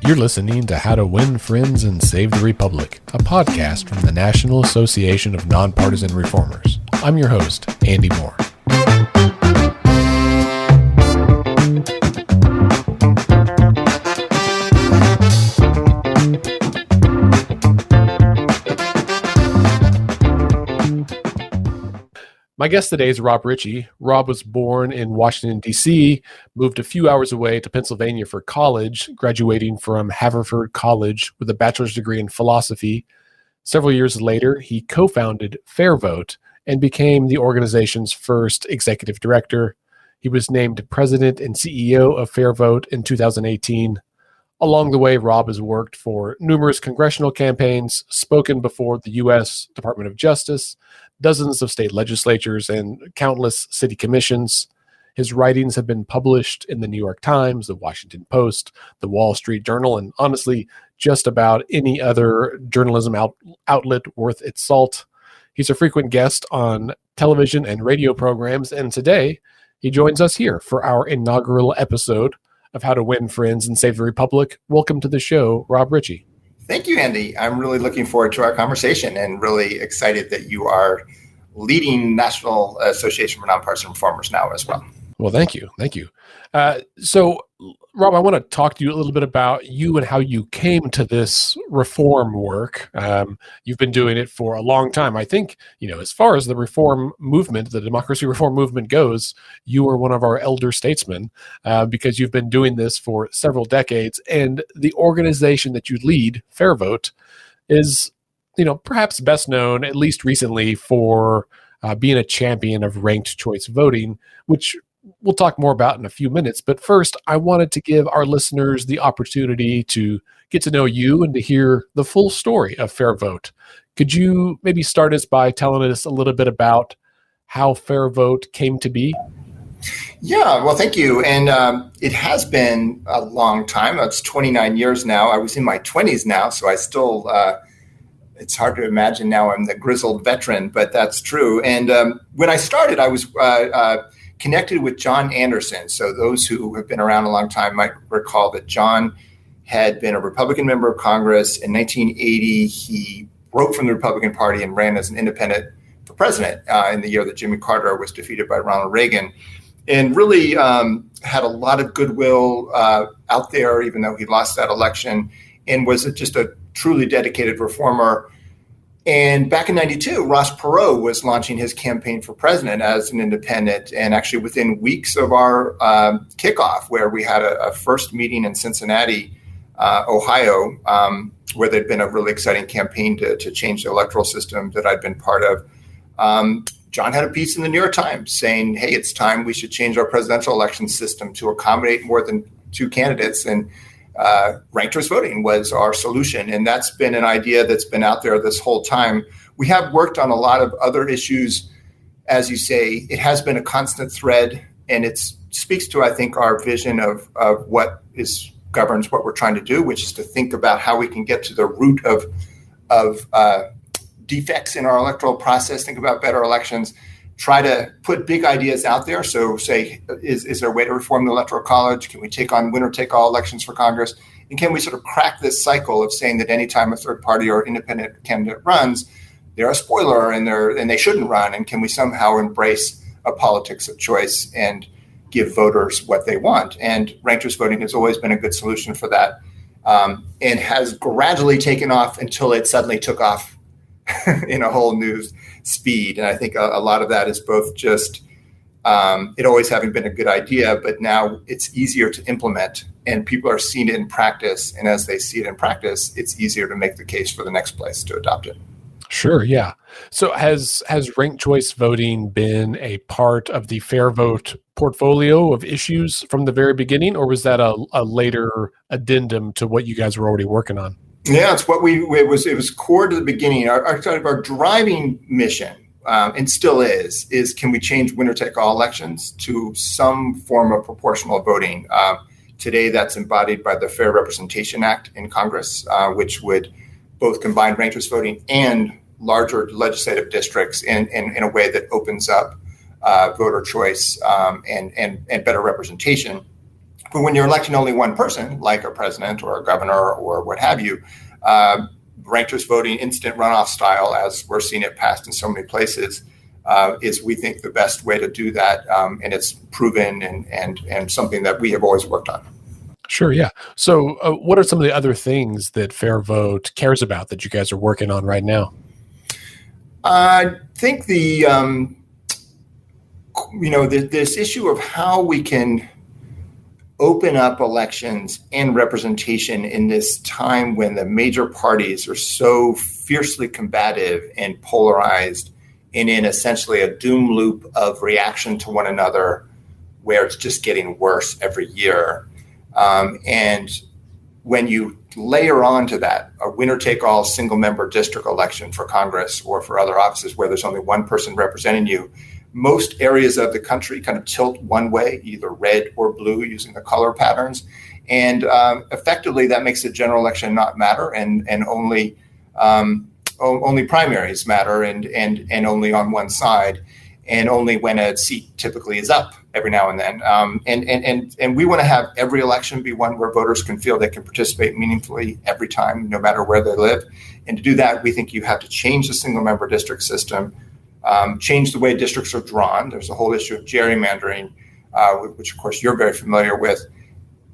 You're listening to How to Win Friends and Save the Republic, a podcast from the National Association of Nonpartisan Reformers. I'm your host, Andy Moore. My guest today is Rob Richie. Rob was born in Washington, D.C., moved a few hours away to Pennsylvania for college, graduating from Haverford College with a bachelor's degree in philosophy. Several years later, he co-founded Fair Vote and became the organization's first executive director. He was named president and CEO of Fair Vote in 2018. Along the way, Rob has worked for numerous congressional campaigns, spoken before the U.S. Department of Justice, dozens of state legislatures, and countless city commissions. His writings have been published in the New York Times, the Washington Post, the Wall Street Journal, and honestly, just about any other journalism outlet worth its salt. He's a frequent guest on television and radio programs, and today he joins us here for our inaugural episode of How to Win Friends and Save the Republic. Welcome to the show, Rob Richie. Thank you, Andy. I'm really looking forward to our conversation and really excited that you are leading National Association for Nonpartisan Reformers now as well. Well, thank you. Thank you. So, Rob, I want to talk to you a little bit about you and how you came to this reform work. You've been doing it for a long time. I think, as far as the reform movement, the democracy reform movement goes, you are one of our elder statesmen because you've been doing this for several decades. And the organization that you lead, Fair Vote, is, perhaps best known, at least recently, for being a champion of ranked choice voting, which we'll talk more about in a few minutes. But first, I wanted to give our listeners the opportunity to get to know you and to hear the full story of Fair Vote. Could you maybe start us by telling us a little bit about how Fair Vote came to be? Yeah, well, thank you. And it has been a long time. It's 29 years now. I was in my 20s now, so I still, it's hard to imagine now I'm the grizzled veteran, but that's true. And when I started, I was connected with John Anderson. So those who have been around a long time might recall that John had been a Republican member of Congress. In 1980, he broke from the Republican Party and ran as an independent for president in the year that Jimmy Carter was defeated by Ronald Reagan, and really had a lot of goodwill out there, even though he lost that election, and was just a truly dedicated reformer. And back in 92, Ross Perot was launching his campaign for president as an independent. And actually within weeks of our kickoff, where we had a first meeting in Cincinnati, Ohio, where there'd been a really exciting campaign to change the electoral system that I'd been part of, John had a piece in the New York Times saying, hey, it's time we should change our presidential election system to accommodate more than two candidates. And ranked choice voting was our solution. And that's been an idea that's been out there this whole time. We have worked on a lot of other issues. As you say, it has been a constant thread, and it speaks to, I think, our vision of what governs what we're trying to do, which is to think about how we can get to the root of defects in our electoral process, think about better elections, try to put big ideas out there. So say, is there a way to reform the Electoral College? Can we take on winner-take-all elections for Congress? And can we sort of crack this cycle of saying that anytime a third party or independent candidate runs, they're a spoiler and they shouldn't run? And can we somehow embrace a politics of choice and give voters what they want? And ranked choice voting has always been a good solution for that, and has gradually taken off until it suddenly took off in a whole new speed. And I think a lot of that is both just it always having been a good idea, but now it's easier to implement and people are seeing it in practice. And as they see it in practice, it's easier to make the case for the next place to adopt it. Sure, yeah. So has ranked choice voting been a part of the Fair Vote portfolio of issues from the very beginning, or was that a later addendum to what you guys were already working on? Yeah, it's what it was core to the beginning. Our driving mission, and still is can we change winner-take-all elections to some form of proportional voting? Today, that's embodied by the Fair Representation Act in Congress, which would both combine ranked choice voting and larger legislative districts in a way that opens up voter choice and better representation. But when you're electing only one person, like a president or a governor or what have you, ranked choice voting, instant runoff style, as we're seeing it passed in so many places, is, we think, the best way to do that. And it's proven and something that we have always worked on. Sure, yeah. So what are some of the other things that Fair Vote cares about that you guys are working on right now? I think this issue of how we can open up elections and representation in this time when the major parties are so fiercely combative and polarized and in essentially a doom loop of reaction to one another, where it's just getting worse every year. And when you layer onto that a winner-take-all single-member district election for Congress or for other offices where there's only one person representing you, most areas of the country kind of tilt one way, either red or blue, using the color patterns. And effectively, that makes the general election not matter, and only primaries matter, and only on one side, and only when a seat typically is up every now and then. And we want to have every election be one where voters can feel they can participate meaningfully every time, no matter where they live. And to do that, we think you have to change the single-member district system, change the way districts are drawn. There's a whole issue of gerrymandering, which of course you're very familiar with,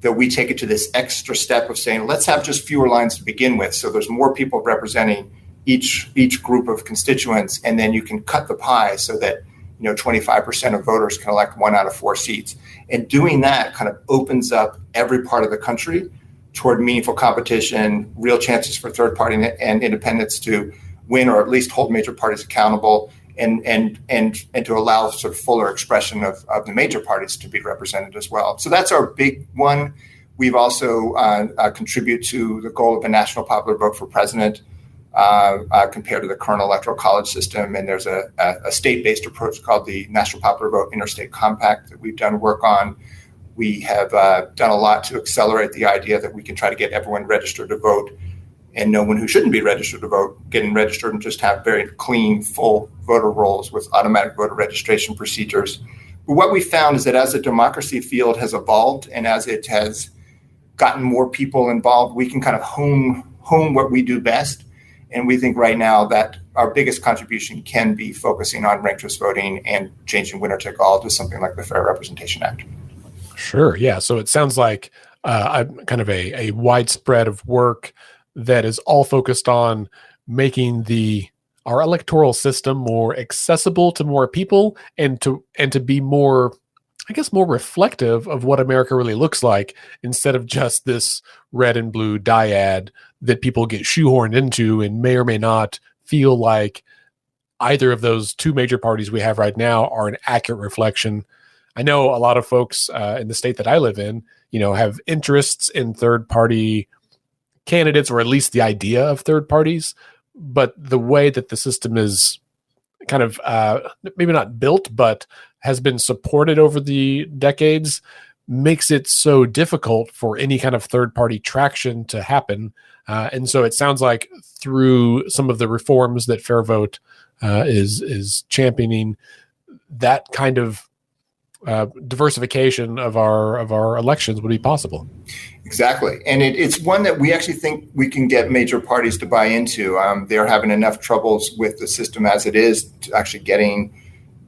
that we take it to this extra step of saying, let's have just fewer lines to begin with. So there's more people representing each group of constituents, and then you can cut the pie so that 25% of voters can elect 1 out of 4 seats. And doing that kind of opens up every part of the country toward meaningful competition, real chances for third party and independents to win, or at least hold major parties accountable, and to allow sort of fuller expression of the major parties to be represented as well. So that's our big one. We've also contribute to the goal of a national popular vote for president, compared to the current electoral college system. And there's a state-based approach called the National Popular Vote Interstate Compact that we've done work on. We have done a lot to accelerate the idea that we can try to get everyone registered to vote, and no one who shouldn't be registered to vote getting registered, and just have very clean, full voter rolls with automatic voter registration procedures. But what we found is that as the democracy field has evolved and as it has gotten more people involved, we can kind of hone what we do best. And we think right now that our biggest contribution can be focusing on ranked choice voting and changing winner take all to something like the Fair Representation Act. Sure. Yeah. So it sounds like kind of a widespread of work that is all focused on making our electoral system more accessible to more people, and to be more, I guess, more reflective of what America really looks like, instead of just this red and blue dyad that people get shoehorned into and may or may not feel like either of those two major parties we have right now are an accurate reflection. I know a lot of folks in the state that I live in, have interests in third party candidates, or at least the idea of third parties. But the way that the system is kind of maybe not built, but has been supported over the decades, makes it so difficult for any kind of third party traction to happen. And so it sounds like through some of the reforms that Fair Vote is championing, that kind of diversification of our elections would be possible. Exactly. And it's one that we actually think we can get major parties to buy into. They're having enough troubles with the system as it is, to actually getting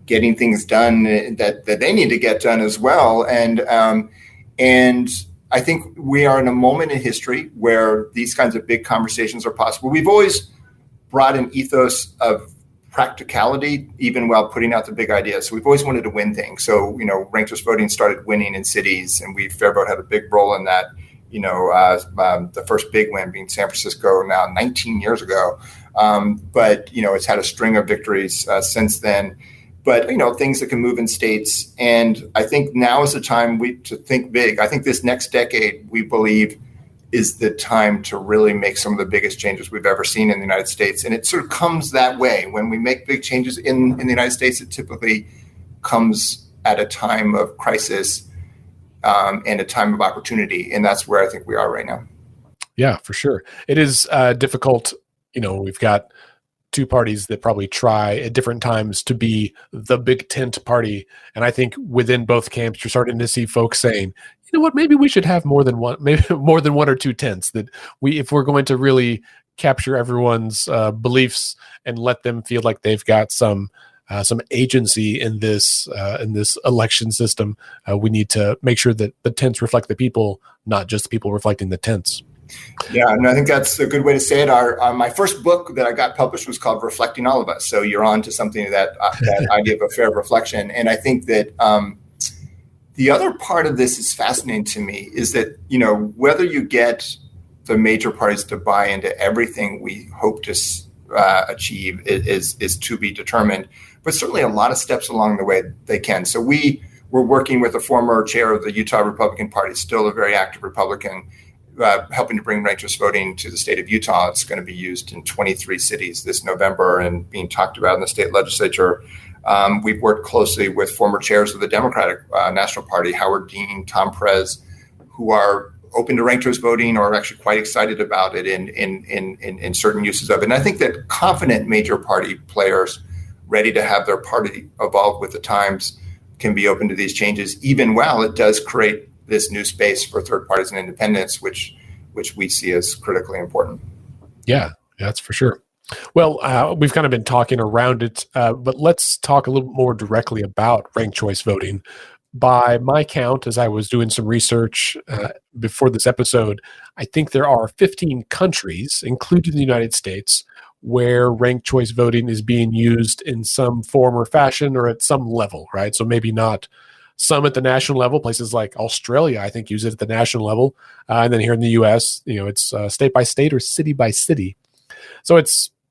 things done that they need to get done as well. And I think we are in a moment in history where these kinds of big conversations are possible. We've always brought an ethos of practicality, even while putting out the big ideas. So we've always wanted to win things. So, ranked choice voting started winning in cities, and Fair Vote had a big role in that. The first big win being San Francisco now 19 years ago. But it's had a string of victories since then. But, things that can move in states. And I think now is the time to think big. I think this next decade, we believe, is the time to really make some of the biggest changes we've ever seen in the United States. And it sort of comes that way. When we make big changes in the United States, it typically comes at a time of crisis and a time of opportunity. And that's where I think we are right now. Yeah, for sure. It is difficult. We've got two parties that probably try at different times to be the big tent party. And I think within both camps, you're starting to see folks saying, you know what, maybe we should have more than one, maybe more than one or two tents that if we're going to really capture everyone's beliefs and let them feel like they've got some agency in this election system, we need to make sure that the tents reflect the people, not just the people reflecting the tents. Yeah, and I think that's a good way to say it. My first book that I got published was called Reflecting All of Us. So you're on to something that idea of a fair reflection. And I think that the other part of this is fascinating to me is that, whether you get the major parties to buy into everything we hope to achieve is to be determined, but certainly a lot of steps along the way they can. So we're working with the former chair of the Utah Republican Party, still a very active Republican, helping to bring ranked choice voting to the state of Utah. It's going to be used in 23 cities this November and being talked about in the state legislature. We've worked closely with former chairs of the Democratic National Party, Howard Dean, Tom Perez, who are open to ranked choice voting or are actually quite excited about it in certain uses of it. And I think that confident major party players ready to have their party evolve with the times can be open to these changes, even while it does create this new space for third parties and independents, which we see as critically important. Yeah, that's for sure. Well, we've kind of been talking around it, but let's talk a little more directly about ranked choice voting. By my count, as I was doing some research before this episode, I think there are 15 countries, including the United States, where ranked choice voting is being used in some form or fashion or at some level, right? So maybe not some at the national level. Places like Australia, I think, use it at the national level. And then here in the U.S., it's state by state or city by city. So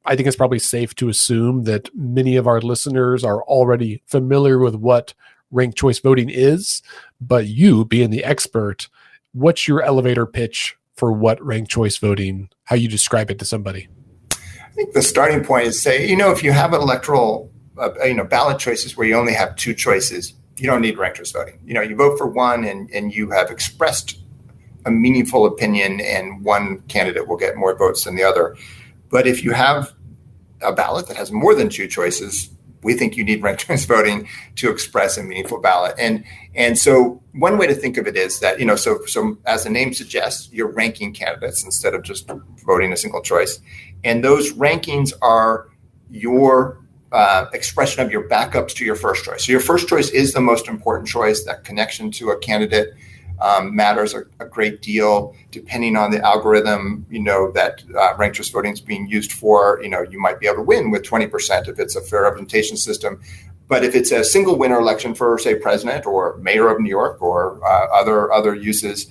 I think it's probably safe to assume that many of our listeners are already familiar with what ranked choice voting is, but you being the expert, what's your elevator pitch for what ranked choice voting, how you describe it to somebody? I think the starting point is say, if you have an electoral, ballot choices where you only have two choices, you don't need ranked choice voting. You vote for one and you have expressed a meaningful opinion and one candidate will get more votes than the other. But if you have a ballot that has more than two choices, we think you need ranked choice voting to express a meaningful ballot. And so one way to think of it is that, so as the name suggests, you're ranking candidates instead of just voting a single choice. And those rankings are your expression of your backups to your first choice. So your first choice is the most important choice. That connection to a candidate matters a great deal, depending on the algorithm, that ranked choice voting is being used for. You might be able to win with 20% if it's a fair representation system. But if it's a single winner election for, say, president or mayor of New York or other uses,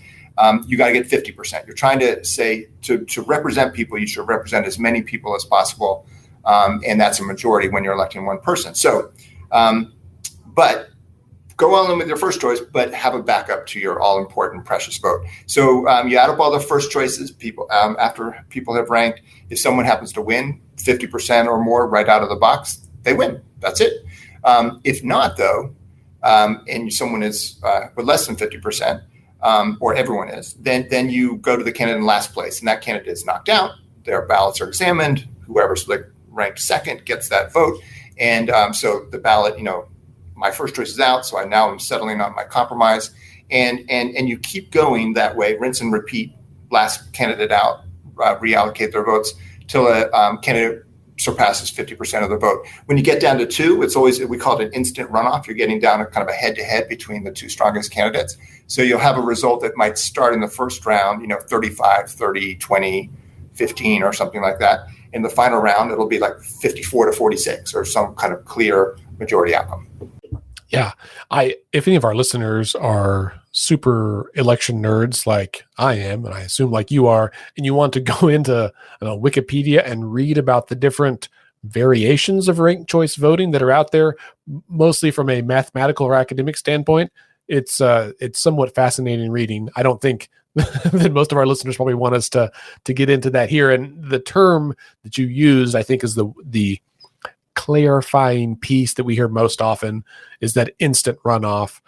you got to get 50%. You're trying to say to represent people, you should represent as many people as possible. And that's a majority when you're electing one person. So, but go all in with your first choice, but have a backup to your all-important precious vote. So you add up all the first choices, people after people have ranked. If someone happens to win 50% or more right out of the box, they win. That's it. If not, though, and someone is with less than 50%, or everyone is, then you go to the candidate in last place, and that candidate is knocked out. Their ballots are examined. Whoever's ranked second gets that vote. And so the ballot, my first choice is out, so I'm settling on my compromise, and you keep going that way, rinse and repeat. Last candidate out, reallocate their votes till a candidate surpasses 50% of the vote. When you get down to two, it's always, we call it an instant runoff. You're getting down to kind of a head-to-head between the two strongest candidates. So you'll have a result that might start in the first round, 35, 30, 20, 15, or something like that. In the final round, it'll be like 54 to 46 or some kind of clear majority outcome. Yeah. If any of our listeners are super election nerds like I am, and I assume like you are, and you want to go into Wikipedia and read about the different variations of ranked choice voting that are out there, mostly from a mathematical or academic standpoint, it's somewhat fascinating reading. I don't think that most of our listeners probably want us to get into that here. And the term that you used, I think, is the clarifying piece that we hear most often is that instant runoff,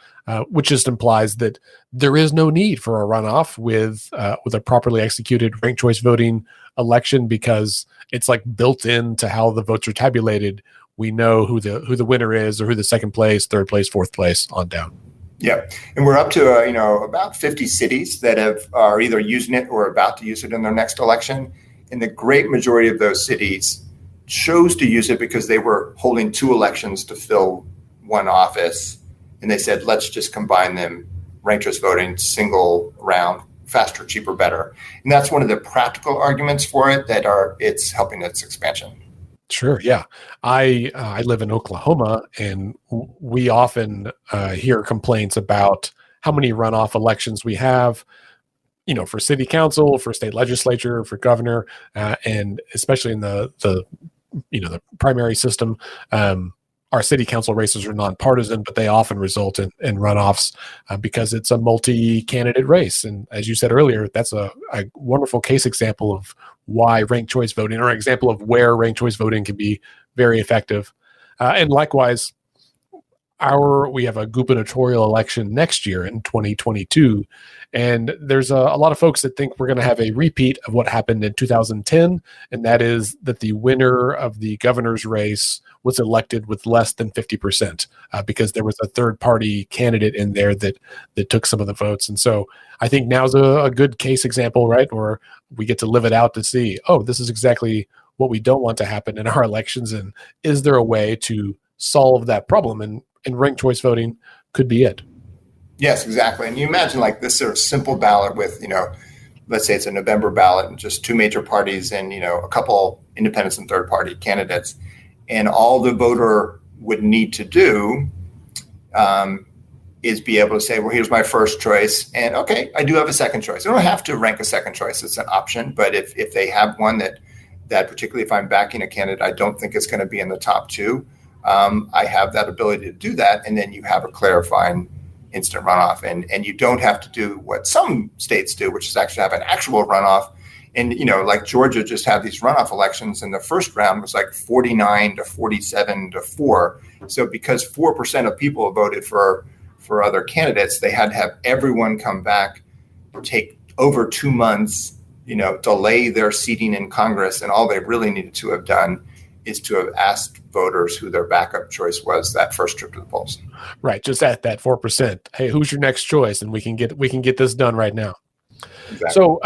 which just implies that there is no need for a runoff with a properly executed ranked choice voting election, because it's like built into how the votes are tabulated. We know who the winner is, or who the second place, third place, fourth place on down. Yeah, and we're up to about 50 cities that are either using it or about to use it in their next election. And the great majority of those cities chose to use it because they were holding 2 elections to fill 1 office, and they said, let's just combine them, ranked choice voting, single round, faster, cheaper, better. And that's one of the practical arguments for it it's helping its expansion. Sure. Yeah. I live in Oklahoma, and we often hear complaints about how many runoff elections we have, for city council, for state legislature, for governor, and especially in the primary system. Our city council races are nonpartisan, but they often result in runoffs because it's a multi-candidate race. And as you said earlier, that's a wonderful case example of why ranked choice voting, or an example of where ranked choice voting can be very effective. And likewise, we have a gubernatorial election next year in 2022. And there's a lot of folks that think we're going to have a repeat of what happened in 2010. And that is that the winner of the governor's race was elected with less than 50% because there was a third party candidate in there that took some of the votes. And so I think now's a good case example, right? Or we get to live it out to see, this is exactly what we don't want to happen in our elections. And is there a way to solve that problem? And ranked choice voting could be it. Yes, exactly. And you imagine like this sort of simple ballot with, let's say it's a November ballot and just 2 major parties and, a couple independents and third party candidates. And all the voter would need to do is be able to say, well, here's my first choice. And okay, I do have a second choice. I don't have to rank a second choice. It's an option. But if they have one that particularly if I'm backing a candidate, I don't think it's going to be in the top 2. I have that ability to do that. And then you have a clarifying instant runoff. And you don't have to do what some states do, which is actually have an actual runoff. And, like Georgia just had these runoff elections, and the first round was like 49 to 47 to 4. So because 4% of people voted for other candidates, they had to have everyone come back, take over 2 months, delay their seating in Congress. And all they really needed to have done is to have asked voters who their backup choice was that first trip to the polls. Right. Just at that 4%. Hey, who's your next choice? And we can get this done right now. Exactly. So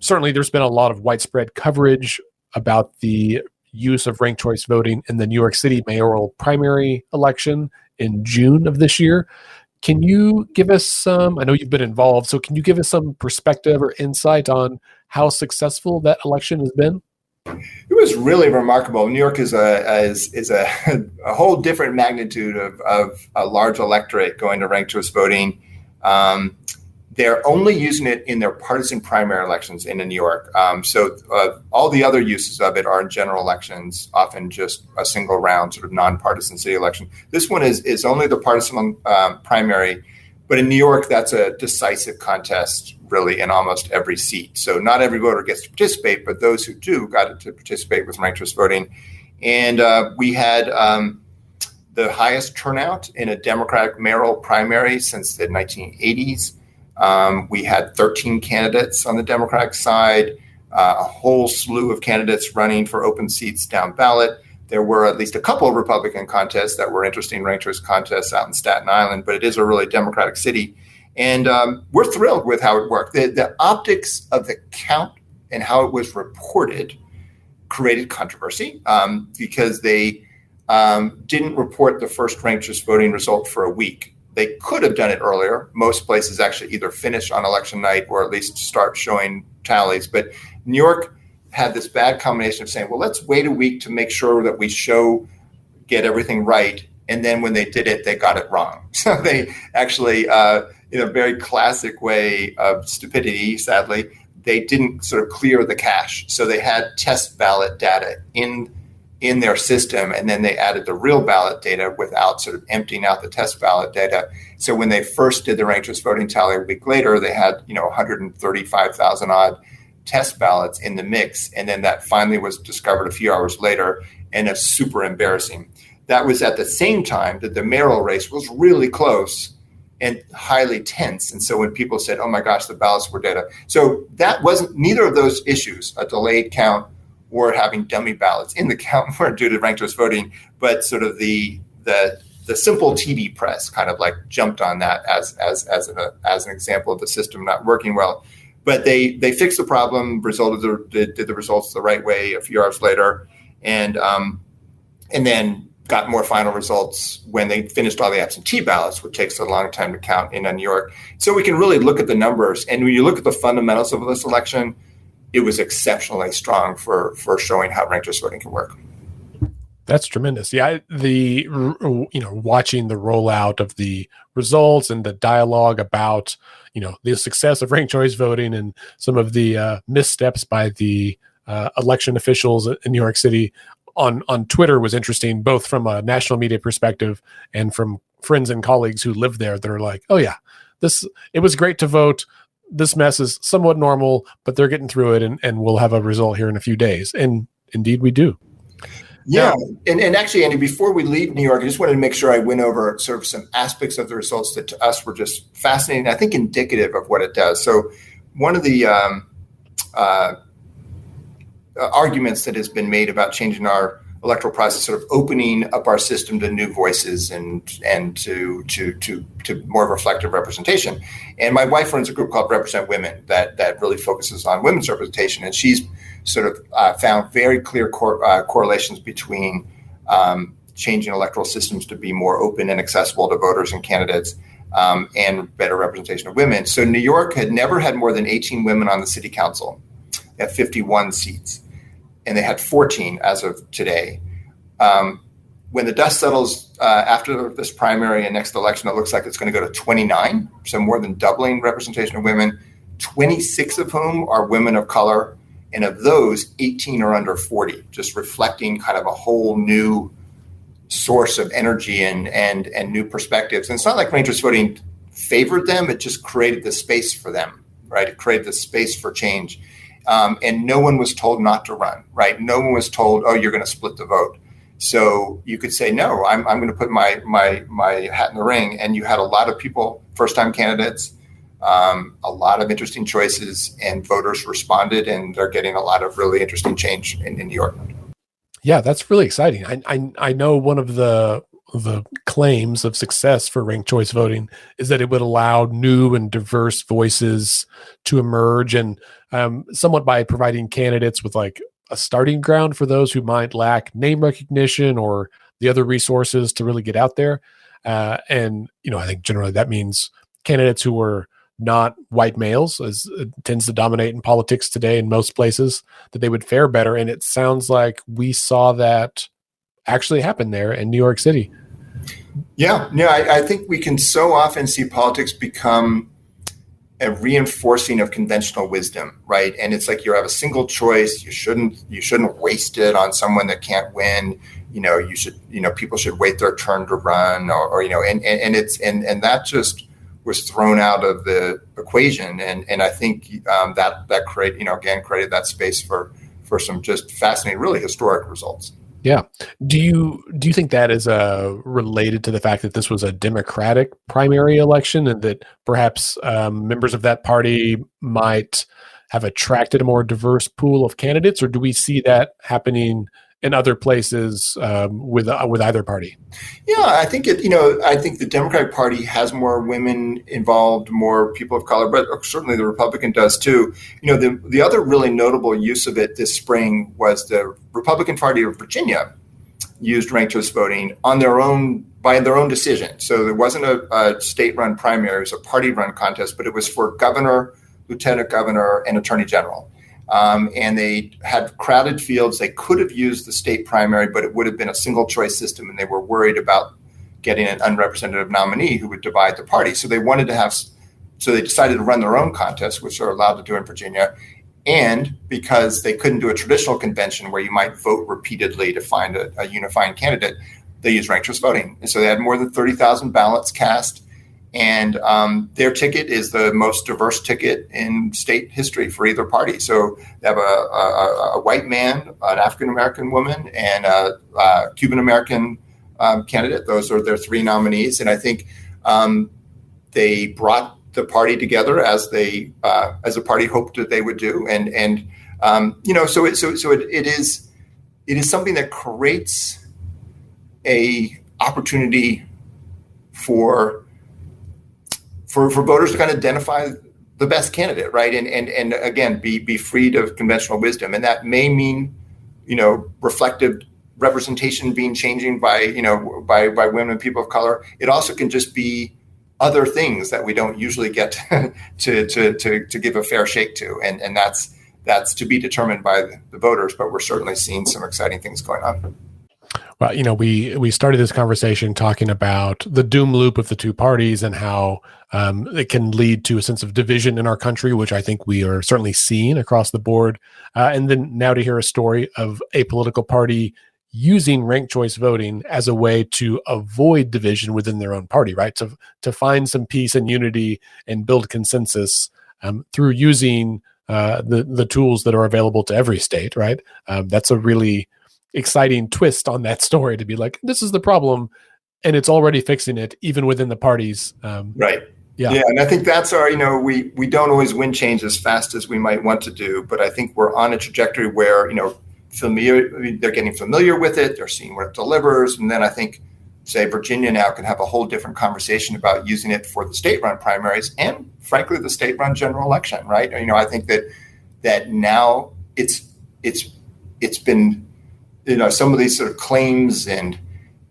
certainly there's been a lot of widespread coverage about the use of ranked choice voting in the New York City mayoral primary election in June of this year. Can you give us some, I know you've been involved, so can you give us some perspective or insight on how successful that election has been? It was really remarkable. New York is a whole different magnitude of a large electorate going to ranked choice voting. They're only using it in their partisan primary elections in New York. So all the other uses of it are in general elections, often just a single round sort of nonpartisan city election. This one is only the partisan primary, but in New York, that's a decisive contest really in almost every seat. So not every voter gets to participate, but those who do got to participate with ranked choice voting. And we had the highest turnout in a Democratic mayoral primary since the 1980s. We had 13 candidates on the Democratic side, a whole slew of candidates running for open seats down ballot. There were at least a couple of Republican contests that were interesting ranked choice contests out in Staten Island, but it is a really Democratic city. And we're thrilled with how it worked. The optics of the count and how it was reported created controversy because they didn't report the first ranked choice voting result for a week. They could have done it earlier. Most places actually either finish on election night or at least start showing tallies. But New York had this bad combination of saying, well, let's wait a week to make sure that we get everything right. And then when they did it, they got it wrong. So they actually, in a very classic way of stupidity, sadly, they didn't sort of clear the cache. So they had test ballot data in their system, and then they added the real ballot data without sort of emptying out the test ballot data. So when they first did the ranked choice voting tally a week later, they had 135,000 odd test ballots in the mix, and then that finally was discovered a few hours later, and it's super embarrassing. That was at the same time that the mayoral race was really close and highly tense. And so when people said, oh my gosh, the ballots were data. So that wasn't neither of those issues, a delayed count or having dummy ballots in the count were due to ranked choice voting, but sort of the the simple TV press kind of like jumped on that as an example of the system not working well. But they fixed the problem, did the results the right way a few hours later, and then got more final results when they finished all the absentee ballots, which takes a long time to count in New York. So we can really look at the numbers. And when you look at the fundamentals of this election, it was exceptionally strong for showing how ranked choice voting can work. That's tremendous. Yeah, watching the rollout of the results and the dialogue about, the success of ranked choice voting and some of the missteps by the election officials in New York City on Twitter was interesting, both from a national media perspective and from friends and colleagues who live there that are like, oh yeah, it was great to vote. This mess is somewhat normal, but they're getting through it, and we'll have a result here in a few days. And indeed we do. Yeah. And actually, Andy, before we leave New York, I just wanted to make sure I went over sort of some aspects of the results that to us were just fascinating, I think indicative of what it does. So one of the arguments that has been made about changing our electoral process, sort of opening up our system to new voices and to more reflective representation. And my wife runs a group called Represent Women that really focuses on women's representation, and she's sort of found very clear correlations between changing electoral systems to be more open and accessible to voters and candidates, and better representation of women. So New York had never had more than 18 women on the city council at 51 seats. And they had 14 as of today. When the dust settles after this primary and next election, it looks like it's going to go to 29, so more than doubling representation of women, 26 of whom are women of color. And of those, 18 are under 40, just reflecting kind of a whole new source of energy and new perspectives. And it's not like ranked choice voting favored them, it just created the space for them, right? It created the space for change. And no one was told not to run, right? No one was told, oh, you're going to split the vote. So you could say, no, I'm going to put my hat in the ring. And you had a lot of people, first-time candidates, a lot of interesting choices, and voters responded, and they're getting a lot of really interesting change in New York. Yeah, that's really exciting. I know one of the claims of success for ranked choice voting is that it would allow new and diverse voices to emerge, and somewhat by providing candidates with like a starting ground for those who might lack name recognition or the other resources to really get out there. And I think generally that means candidates who were not white males, as it tends to dominate in politics today in most places, that they would fare better. And it sounds like we saw that actually happen there in New York City. Yeah, I think we can so often see politics become a reinforcing of conventional wisdom, right? And it's like you have a single choice. You shouldn't waste it on someone that can't win. People should wait their turn to run, and that just was thrown out of the equation. And I think that created that space for some just fascinating, really historic results. Yeah. Do you think that is related to the fact that this was a Democratic primary election, and that perhaps members of that party might have attracted a more diverse pool of candidates, or do we see that happening in other places with either party? Yeah, I think I think the Democratic Party has more women involved, more people of color, but certainly the Republican does too. The other really notable use of it this spring was the Republican Party of Virginia used ranked choice voting by their own decision. So there wasn't a state-run primary; it was a party-run contest, but it was for governor, lieutenant governor, and attorney general. And they had crowded fields. They could have used the state primary, but it would have been a single choice system, and they were worried about getting an unrepresentative nominee who would divide the party. So they decided to run their own contest, which they're allowed to do in Virginia. And because they couldn't do a traditional convention where you might vote repeatedly to find a unifying candidate, they used ranked choice voting. And so they had more than 30,000 ballots cast. And their ticket is the most diverse ticket in state history for either party. So they have a white man, an African-American woman, and a Cuban-American candidate. Those are their three nominees. And I think they brought the party together as the party hoped that they would do. So it is something that creates a opportunity for voters to kind of identify the best candidate, right? And again, be freed of conventional wisdom. And that may mean, reflective representation being changing by women and people of color. It also can just be other things that we don't usually get to give a fair shake to. And that's to be determined by the voters, but we're certainly seeing some exciting things going on. Well, we started this conversation talking about the doom loop of the two parties and how it can lead to a sense of division in our country, which I think we are certainly seeing across the board. And then now to hear a story of a political party using ranked choice voting as a way to avoid division within their own party, right? To find some peace and unity and build consensus through using the tools that are available to every state, right? That's a really exciting twist on that story, to be like, this is the problem and it's already fixing it even within the parties. Right. Yeah. And I think that's our, we don't always win change as fast as we might want to do, but I think we're on a trajectory where, they're getting familiar with it. They're seeing what it delivers. And then I think, say, Virginia now can have a whole different conversation about using it for the state-run primaries and, frankly, the state-run general election, right? I think that now it's been, some of these sort of claims and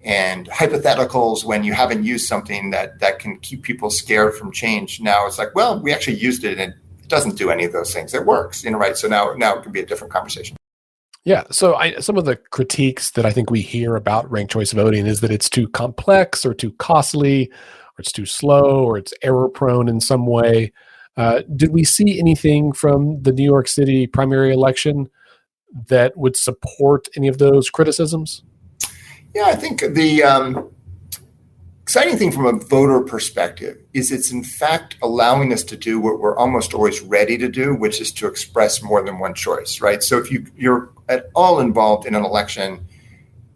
hypotheticals when you haven't used something that can keep people scared from change. Now it's like, well, we actually used it and it doesn't do any of those things. It works, right? So now it can be a different conversation. Yeah. So some of the critiques that I think we hear about ranked choice voting is that it's too complex or too costly, or it's too slow, or it's error prone in some way. Did we see anything from the New York City primary election that would support any of those criticisms? Yeah, I think the exciting thing from a voter perspective is it's in fact allowing us to do what we're almost always ready to do, which is to express more than one choice, right? So if you're at all involved in an election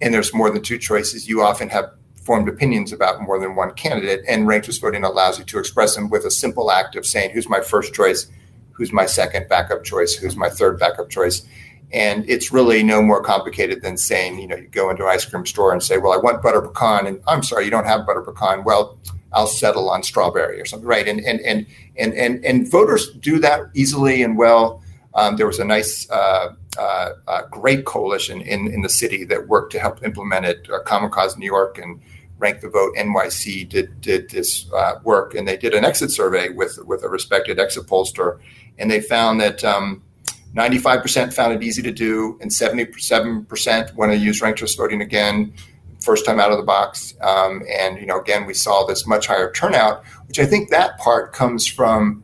and there's more than two choices, you often have formed opinions about more than one candidate, and ranked choice voting allows you to express them with a simple act of saying, who's my first choice, who's my second backup choice, who's my third backup choice. And it's really no more complicated than saying, you go into an ice cream store and say, well, I want butter pecan, and I'm sorry, you don't have butter pecan. Well, I'll settle on strawberry or something, right? And voters do that easily and well. There was a nice, great coalition in the city that worked to help implement it. Common Cause New York and Rank the Vote NYC did this work, and they did an exit survey with a respected exit pollster, and they found that 95% found it easy to do, and 77% want to use ranked choice voting again, first time out of the box. Again, we saw this much higher turnout, which I think that part comes from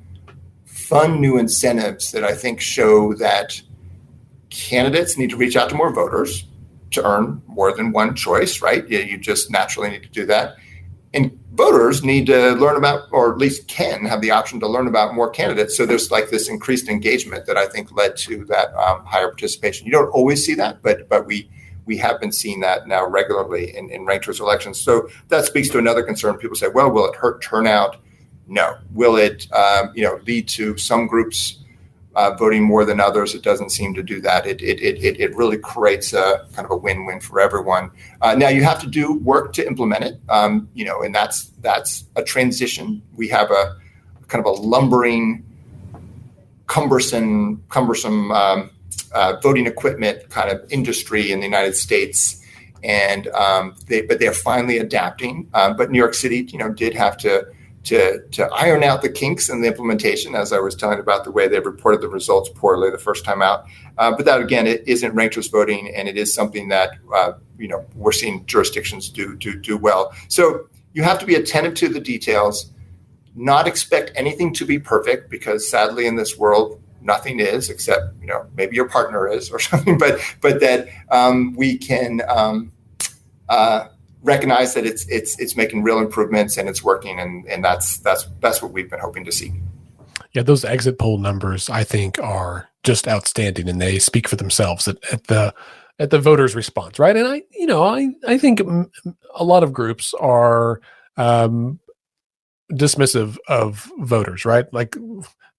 fun new incentives that I think show that candidates need to reach out to more voters to earn more than one choice, right? You just naturally need to do that. And voters need to learn about, or at least can have the option to learn about more candidates. So there's like this increased engagement that I think led to that higher participation. You don't always see that, but we have been seeing that now regularly in ranked choice elections. So that speaks to another concern. People say, well, will it hurt turnout? No. Will it lead to some groups voting more than others? It doesn't seem to do that. It really creates a kind of a win-win for everyone. Now you have to do work to implement it, and that's a transition. We have a kind of a lumbering, cumbersome voting equipment kind of industry in the United States, and but they're finally adapting. But New York City, did have to iron out the kinks in the implementation, as I was telling about the way they reported the results poorly the first time out. But that, again, it isn't ranked choice voting, and it is something that, we're seeing jurisdictions do well. So you have to be attentive to the details, not expect anything to be perfect, because sadly in this world, nothing is, except, maybe your partner is or something, but that we can recognize that it's making real improvements and it's working, and that's what we've been hoping to see. Yeah, those exit poll numbers I think are just outstanding, and they speak for themselves at the voters' response, right? And I think a lot of groups are dismissive of voters, right? Like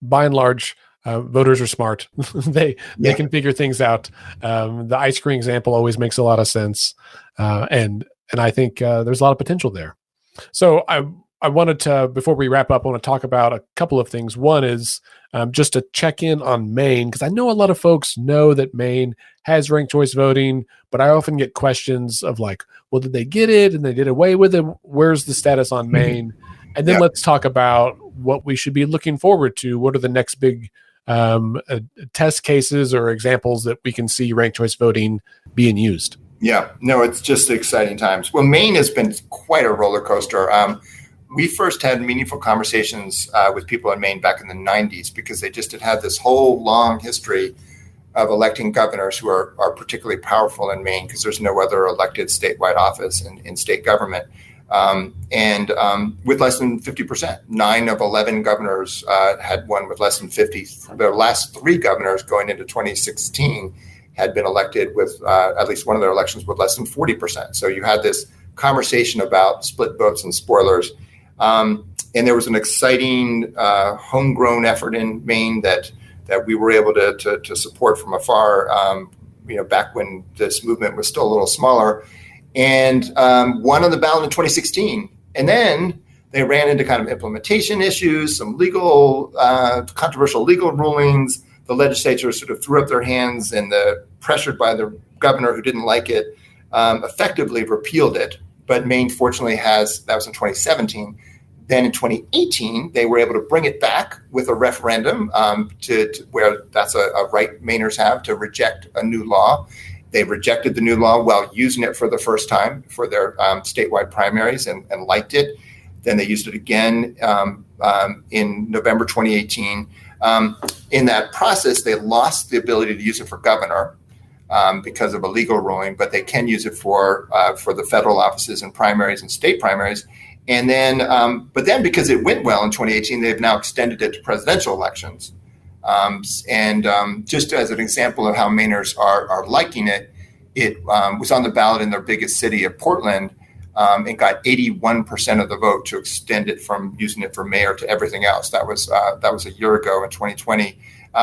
by and large, voters are smart. They can figure things out. The ice cream example always makes a lot of sense, and I think there's a lot of potential there. So I wanted to, before we wrap up, I want to talk about a couple of things. One is just to check in on Maine, because I know a lot of folks know that Maine has ranked choice voting, but I often get questions of like, well, did they get it and they did away with it? Where's the status on Maine? And then let's talk about what we should be looking forward to. What are the next big test cases or examples that we can see ranked choice voting being used? Yeah, no, it's just exciting times. Well, Maine has been quite a roller coaster. We first had meaningful conversations with people in Maine back in the 90s because they just had this whole long history of electing governors who are particularly powerful in Maine because there's no other elected statewide office in state government. And with less than 50%, 9 of 11 governors had won with less than 50. The last 3 governors going into 2016 had been elected with at least one of their elections with less than 40%. So you had this conversation about split votes and spoilers. And there was an exciting homegrown effort in Maine that we were able to support from afar, back when this movement was still a little smaller, and won on the ballot in 2016. And then they ran into kind of implementation issues, some legal, controversial legal rulings. The legislature sort of threw up their hands and pressured by the governor who didn't like it, effectively repealed it. But Maine, fortunately, that was in 2017. Then in 2018, they were able to bring it back with a referendum to where that's a right Mainers have to reject a new law. They rejected the new law while using it for the first time for their statewide primaries and liked it. Then they used it again in November 2018. In that process, they lost the ability to use it for governor because of a legal ruling, but they can use it for the federal offices and primaries and state primaries. And then, but then because it went well in 2018, they've now extended it to presidential elections. Just as an example of how Mainers are liking it, it was on the ballot in their biggest city of Portland. It got 81% of the vote to extend it from using it for mayor to everything else. That was a year ago in 2020.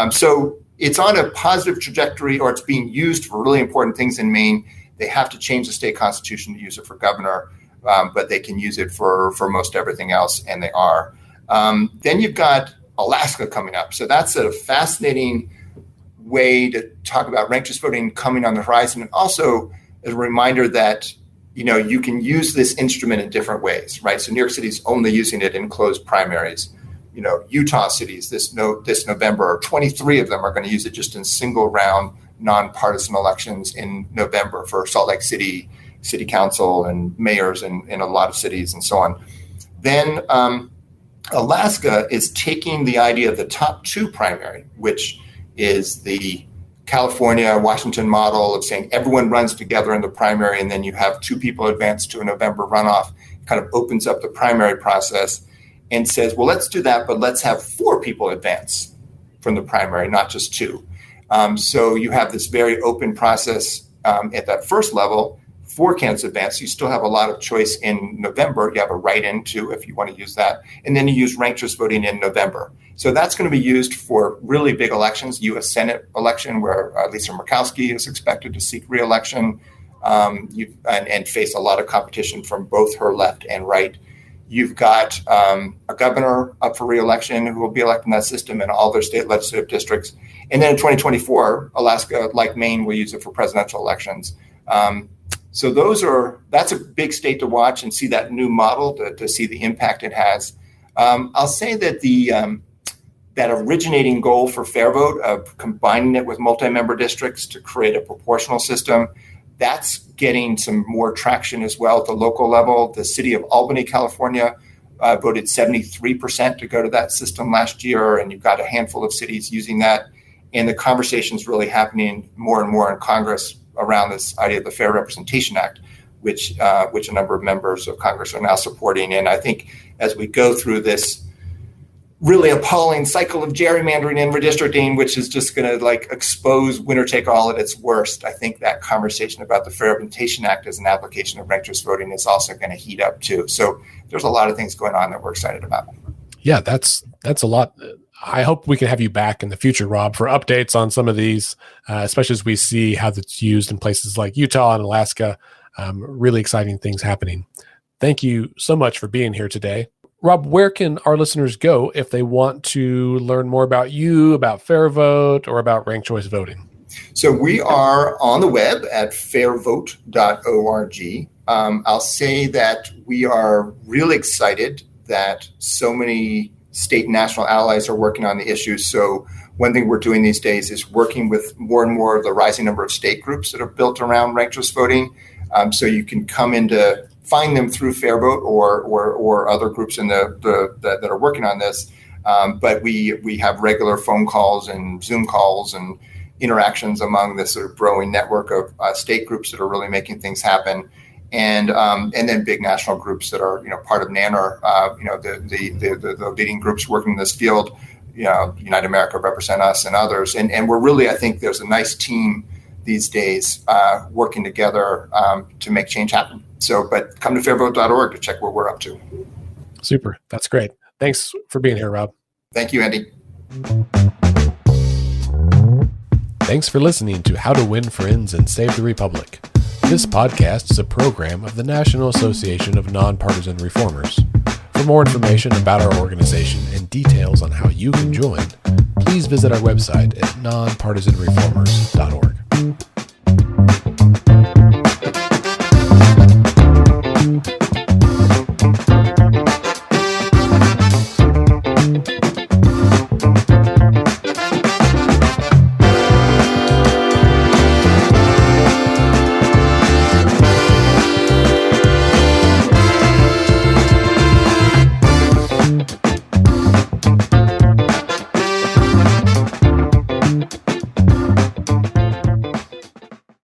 So it's on a positive trajectory, or it's being used for really important things in Maine. They have to change the state constitution to use it for governor, but they can use it for most everything else, and they are. Then you've got Alaska coming up. So that's a fascinating way to talk about ranked choice voting coming on the horizon, and also a reminder that you can use this instrument in different ways, right? So New York City's only using it in closed primaries. Utah cities this November, 23 of them are going to use it just in single round nonpartisan elections in November for Salt Lake City Council and mayors in a lot of cities and so on. Then Alaska is taking the idea of the top 2 primary, which is the California, Washington model of saying everyone runs together in the primary and then you have 2 people advance to a November runoff. It kind of opens up the primary process and says, well, let's do that, but let's have 4 people advance from the primary, not just 2. So you have this very open process at that first level. 4 candidates advance. You still have a lot of choice in November. You have a write-in too, if you want to use that. And then you use ranked choice voting in November. So that's going to be used for really big elections, U.S. Senate election, where Lisa Murkowski is expected to seek re-election and face a lot of competition from both her left and right. You've got a governor up for re-election who will be elected in that system in all their state legislative districts. And then in 2024, Alaska, like Maine, will use it for presidential elections. So that's a big state to watch and see that new model to see the impact it has. I'll say that that originating goal for Fair Vote of combining it with multi-member districts to create a proportional system, that's getting some more traction as well at the local level. The city of Albany, California, voted 73% to go to that system last year, and you've got a handful of cities using that. And the conversation's really happening more and more in Congress around this idea of the Fair Representation Act, which a number of members of Congress are now supporting. And I think as we go through this really appalling cycle of gerrymandering and redistricting, which is just going to expose winner take all at its worst, I think that conversation about the Fair Representation Act as an application of ranked choice voting is also going to heat up too. So there's a lot of things going on that we're excited about. Yeah, that's a lot. I hope we can have you back in the future, Rob, for updates on some of these, especially as we see how it's used in places like Utah and Alaska. Really exciting things happening. Thank you so much for being here today. Rob, where can our listeners go if they want to learn more about you, about Fair Vote, or about ranked choice voting? So we are on the web at fairvote.org. I'll say that we are really excited that so many state and national allies are working on the issues. So one thing we're doing these days is working with more and more of the rising number of state groups that are built around ranked choice voting. So you can come into find them through FairVote or other groups in that are working on this. But we have regular phone calls and Zoom calls and interactions among this sort of growing network of state groups that are really making things happen, and then big national groups that are part of NANR, the leading groups working in this field, United America, Represent Us, and others, and we're really, I think there's a nice team these days working together to make change happen. So, but come to fairvote.org to check what we're up to. Super. That's great. Thanks for being here, Rob. Thank you, Andy. Thanks for listening to How to Win Friends and Save the Republic. This podcast is a program of the National Association of Nonpartisan Reformers. For more information about our organization and details on how you can join, please visit our website at nonpartisanreformers.org.